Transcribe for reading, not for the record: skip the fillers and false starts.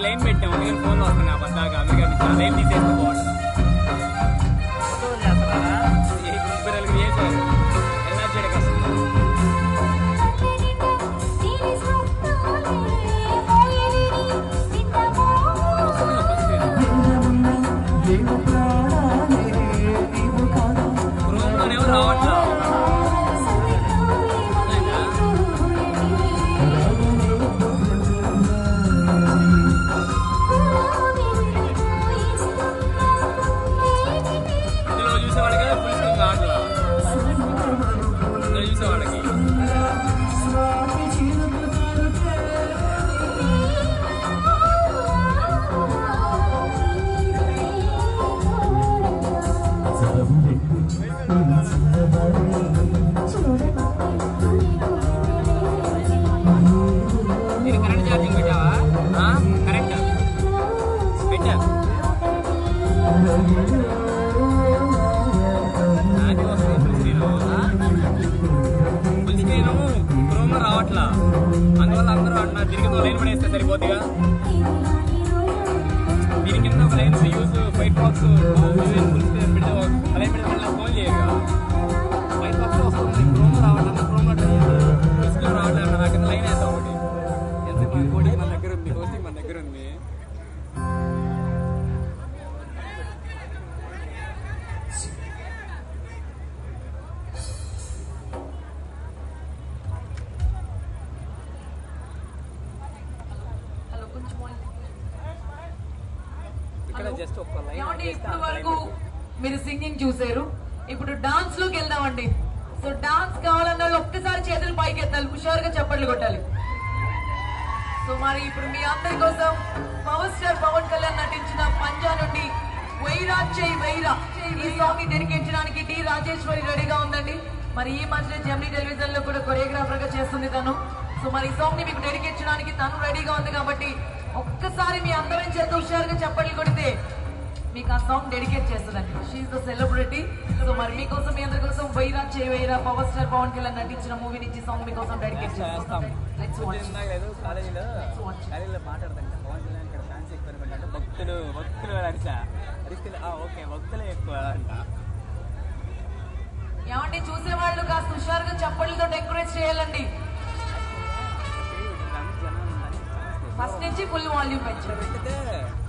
line పెట్టాము అందుకని ఫోన్లో వస్తున్నాయి ఆ పద్దాక అమెరికా నుంచి ఆ లైన్ తీసేస్తే బాగుంటుంది చేశారు ఎన్ఆర్జీ కష్టం రావట్లా కరెంట్ ఛార్జింగ్ పెట్టావా కరెక్ట్ పెట్టా ఫుల్ స్క్రీన్ క్రోమ్ రావట్లా అందువల్ల అందరూ అంటున్నారు దీనికి లైన్ పడేస్తే సరిపోద్దిగా దీని కింద ఒక line use fire box full screen పెడితే లైన్ పెడితే మళ్ళీ ఫోన్ చేయగా ఫైర్ బాక్స్ వస్తుంది క్రోమ్ రావట్లేదు క్రోమ్ రావట్లేదు నా కింద లైన్ వేస్తాం ఒకటి ఎంత కోడింగ్ మన దగ్గర ఉంది హోస్టింగ్ మన దగ్గర ఉంది ఇప్పుడు వరకు మీరు సింగింగ్ చూసారు ఇప్పుడు డాన్స్ లోకి వెళ్దామండి సో డాన్స్ కావాలన్న వాళ్ళు ఒక్కసారి చేతులు పైకి ఎత్తాలి హుషారుగా చప్పట్లు కొట్టాలి సో మరి ఇప్పుడు మీ అందరి కోసం పవర్ స్టార్ పవన్ కళ్యాణ్ నటించిన పంజా నుండి వైరా చేయి వైరా ఈ సాంగ్ ని డెడికేట్ చేయడానికి డి రాజేశ్వరి రెడీగా ఉందండి మరి ఈ మధ్య జెమినీ టెలివిజన్ లో కూడా కొరియోగ్రాఫర్ గా చేస్తుంది తను సో మరి ఈ సాంగ్ ని మీకు డెడికేట్ చేయడానికి తను రెడీగా ఉంది కాబట్టి ఒక్కసారి మీ అందమైన చేత హుషారుగా చప్పట్లు కొడితే మీకు ఆ సాంగ్ డెడికేట్ చేస్తుందండి షీఈ్ ద సెలబ్రిటీ సో మరి మీకోసం మీ అందరి కోసం వైరా చేయి వైరా పవర్ స్టార్ పవన్ కళ్యాణ్ నటించిన మూవీ నుంచి సాంగ్ మీకోసం డెడికేట్ చేస్తాం భక్తులు ఓకే భక్తులు ఎక్కువ అంట ఏమంటే చూసే వాళ్ళు కాస్త హుషారుగా చప్పట్లతో డెకరేట్ చేయాలండి ఫస్ట్ నుంచి ఫుల్ వాల్యూమ్ పెంచారు